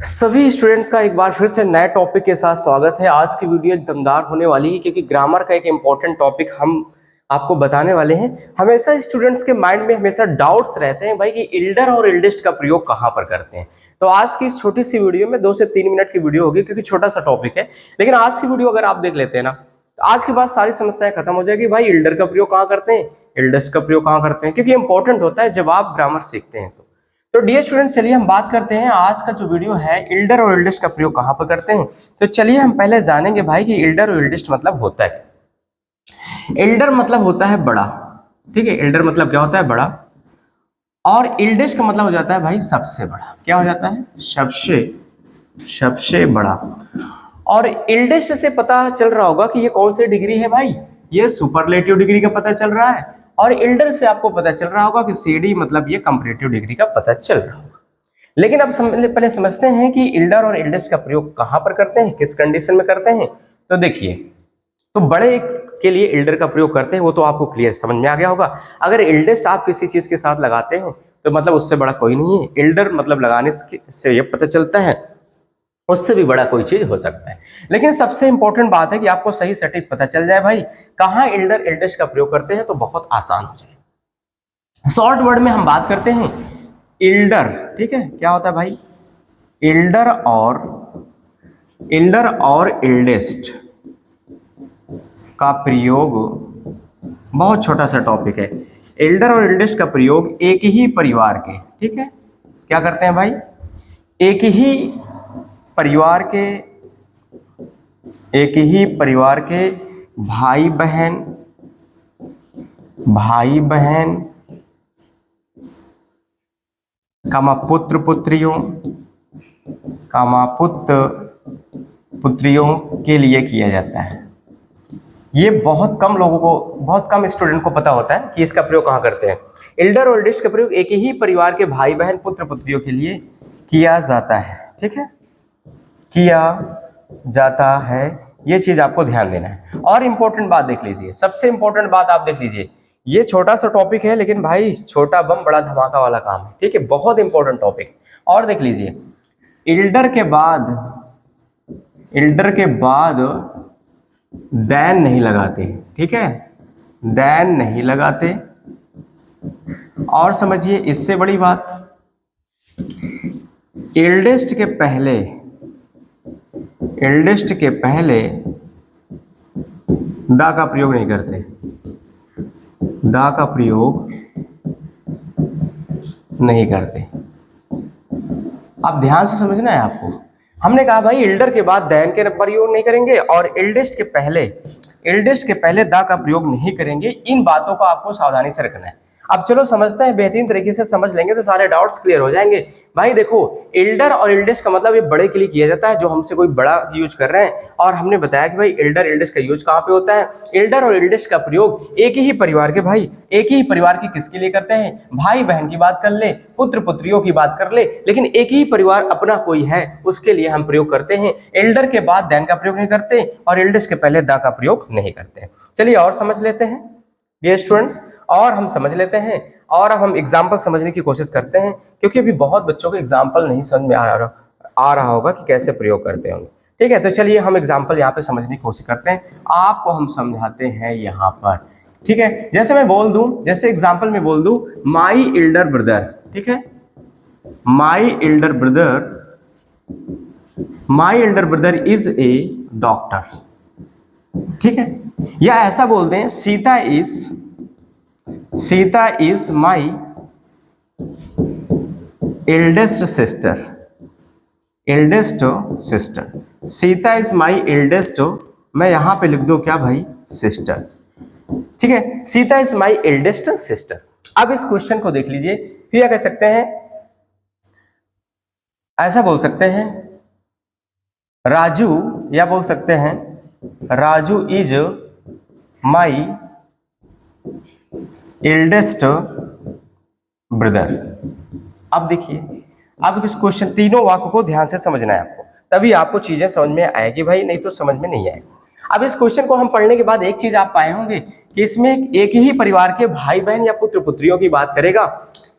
सभी स्टूडेंट्स का एक बार फिर से नए टॉपिक के साथ स्वागत है। आज की वीडियो दमदार होने वाली है क्योंकि ग्रामर का एक इम्पॉर्टेंट टॉपिक हम आपको बताने वाले हैं। हमेशा स्टूडेंट्स के माइंड में हमेशा डाउट्स रहते हैं भाई कि इल्डर और इल्डेस्ट का प्रयोग कहाँ पर करते हैं। तो आज की इस छोटी सी वीडियो में 2 से 3 मिनट की वीडियो होगी क्योंकि छोटा सा टॉपिक है, लेकिन आज की वीडियो अगर आप देख लेते हैं ना तो आज के बाद सारी समस्याएं खत्म हो जाएगी। भाई इल्डर का प्रयोग कहाँ करते हैं, इल्डेस्ट का प्रयोग कहाँ करते हैं, क्योंकि इंपॉर्टेंट होता है जब आप ग्रामर सीखते हैं। तो डियर स्टूडेंट्स, चलिए हम बात करते हैं आज का जो वीडियो है इल्डर और इल्डेस्ट का प्रयोग कहाँ पर करते हैं। तो चलिए हम पहले जानेंगे भाई कि इल्डर और इल्डेस्ट मतलब होता है। इल्डर मतलब होता है बड़ा, ठीक है। इल्डर मतलब क्या होता है, बड़ा। और इल्डेस्ट का मतलब हो जाता है भाई सबसे बड़ा। क्या हो जाता है, सबसे बड़ा। और इल्डेस्ट से पता चल रहा होगा कि ये कौन सी डिग्री है भाई, ये सुपरलेटिव डिग्री का पता चल रहा है। और इल्डर से आपको पता चल रहा होगा कि सीडी मतलब ये कंपैरेटिव डिग्री का पता चल रहा होगा। लेकिन अब पहले समझते हैं कि इल्डर और इल्डेस्ट का प्रयोग कहां पर करते हैं, किस कंडीशन में करते हैं। तो देखिए, तो बड़े के लिए इल्डर का प्रयोग करते हैं, वो तो आपको क्लियर समझ में आ गया होगा। अगर इल्डेस्ट आप किसी चीज के साथ लगाते हैं तो मतलब उससे बड़ा कोई नहीं है। इल्डर मतलब लगाने से ये पता चलता है उससे भी बड़ा कोई चीज हो सकता है। लेकिन सबसे इंपॉर्टेंट बात है कि आपको सही सटीक पता चल जाए भाई कहां इल्डर इल्डेस्ट का प्रयोग करते हैं, तो बहुत आसान हो जाए। शॉर्ट वर्ड में हम बात करते हैं इल्डर, ठीक है। क्या होता है भाई, इल्डर और इल्डेस्ट का प्रयोग, बहुत छोटा सा टॉपिक है। इल्डर और इल्डेस्ट का प्रयोग एक ही परिवार के, ठीक है, क्या करते हैं भाई, एक ही परिवार के भाई बहन कामा पुत्र पुत्रियों के लिए किया जाता है। ये बहुत कम लोगों को, बहुत कम स्टूडेंट को पता होता है कि इसका प्रयोग कहाँ करते हैं। इल्डर और इल्डेस्ट का प्रयोग एक ही परिवार के भाई बहन पुत्र पुत्रियों के लिए किया जाता है, ठीक है, किया जाता है। ये चीज आपको ध्यान देना है। और इंपॉर्टेंट बात देख लीजिए, सबसे इंपॉर्टेंट बात आप देख लीजिए। ये छोटा सा टॉपिक है लेकिन भाई छोटा बम बड़ा धमाका वाला काम है, ठीक है, बहुत इंपॉर्टेंट टॉपिक। और देख लीजिए, इल्डर के बाद दैन नहीं लगाते, ठीक है, दैन नहीं लगाते। और समझिए इससे बड़ी बात, इल्डेस्ट के पहले दा का प्रयोग नहीं करते, दा का प्रयोग नहीं करते। अब ध्यान से समझना है आपको। हमने कहा भाई इल्डर के बाद दैन के प्रयोग नहीं करेंगे और इल्डेस्ट के पहले दा का प्रयोग नहीं करेंगे। इन बातों को आपको सावधानी से रखना है। अब चलो समझते हैं, बेहतरीन तरीके से समझ लेंगे तो सारे डाउट्स क्लियर हो जाएंगे। भाई देखो, इल्डर और इल्डेस्ट का मतलब ये बड़े के लिए किया जाता है, जो हमसे कोई बड़ा यूज कर रहे हैं। और हमने बताया कि भाई इल्डर इल्डेस्ट का यूज कहाँ पे होता है। इल्डर और इल्डेस्ट का प्रयोग एक ही परिवार के किसके लिए करते हैं, भाई बहन की बात कर ले, पुत्र पुत्रियों की बात कर ले, लेकिन एक ही परिवार अपना कोई है उसके लिए हम प्रयोग करते हैं। इल्डर के बाद दैन का प्रयोग नहीं करते और इल्डेस्ट के पहले दा का प्रयोग नहीं करते। चलिए और समझ लेते हैं डियर स्टूडेंट्स, और हम समझ लेते हैं। और अब हम एग्जाम्पल समझने की कोशिश करते हैं, क्योंकि अभी बहुत बच्चों को एग्जाम्पल नहीं समझ में आ रहा होगा कि कैसे प्रयोग करते होंगे, ठीक है। तो चलिए हम एग्जाम्पल यहाँ पे समझने की कोशिश करते हैं, आपको हम समझाते हैं यहाँ पर, ठीक है। जैसे मैं बोल दूं, जैसे एग्जाम्पल में बोल दूं माई इल्डर ब्रदर, ठीक है, my elder brother is a doctor, ठीक है। या ऐसा बोल दें Sita is my eldest sister, Sita is my eldest, मैं यहां पे लिख दूं क्या भाई, सिस्टर, ठीक है। Sita is my eldest sister. अब इस क्वेश्चन को देख लीजिए, फिर क्या कह सकते हैं, ऐसा बोल सकते हैं राजू, या बोल सकते हैं Raju is my eldest brother. अब देखिए, अब इस क्वेश्चन तीनों वाक्यों को ध्यान से समझना है आपको, तभी आपको चीजें समझ में आएगी भाई, नहीं तो समझ में नहीं आएगी। अब इस क्वेश्चन को हम पढ़ने के बाद एक चीज आप पाए होंगे कि इसमें एक ही परिवार के भाई बहन या पुत्र पुत्रियों की बात करेगा।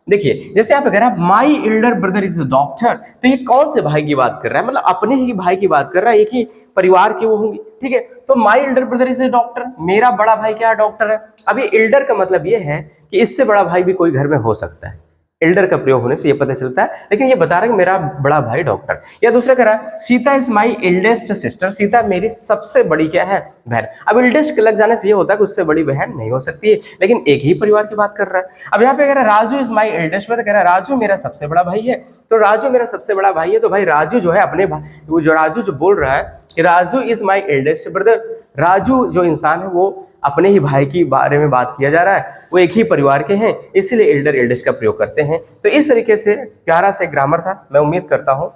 देखिए जैसे आप अगर आप my elder brother is a doctor, तो ये कौन से भाई की बात कर रहा है, मतलब अपने ही भाई की बात कर रहा है, एक ही परिवार के वो होंगे, ठीक है। तो my elder brother is a doctor, मेरा बड़ा भाई क्या डॉक्टर है। अब ये एल्डर का मतलब ये है कि इससे बड़ा भाई भी कोई घर में हो सकता है, एल्डर का प्रयोग होने से ये पता चलता है, लेकिन ये बता रहा है कि मेरा बड़ा भाई डॉक्टर। या दूसरा कह रहा है Sita is my eldest sister, Sita मेरी सबसे बड़ी क्या है, बहन। अब एल्डेस्ट लग जाने से ये होता है कि उससे बड़ी बहन नहीं हो सकती है, लेकिन एक ही परिवार की बात कर रहा है। अब यहाँ पे कह रहा है Raju is my eldest brother, कह रहा है राजू मेरा सबसे बड़ा भाई है। तो राजू मेरा सबसे बड़ा भाई है, तो भाई राजू जो है अपने भाई, वो जो राजू जो बोल रहा है कि Raju is my eldest brother, Raju जो इंसान है वो अपने ही भाई के बारे में बात किया जा रहा है, वो एक ही परिवार के हैं, इसलिए एल्डर एल्डेस्ट का प्रयोग करते हैं। तो इस तरीके से प्यारा सा ग्रामर था, मैं उम्मीद करता हूं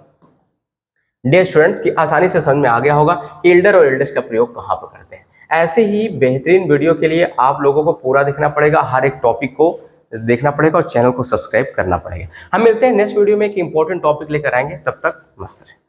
डियर स्टूडेंट्स की आसानी से समझ में आ गया होगा कि एल्डर और एल्डेस्ट का प्रयोग कहाँ पर करते हैं। ऐसे ही बेहतरीन वीडियो के लिए आप लोगों को पूरा देखना पड़ेगा, हर एक टॉपिक को देखना पड़ेगा और चैनल को सब्सक्राइब करना पड़ेगा। हम मिलते हैं नेक्स्ट वीडियो में एक इंपॉर्टेंट टॉपिक लेकर आएंगे, तब तक मस्त रहें।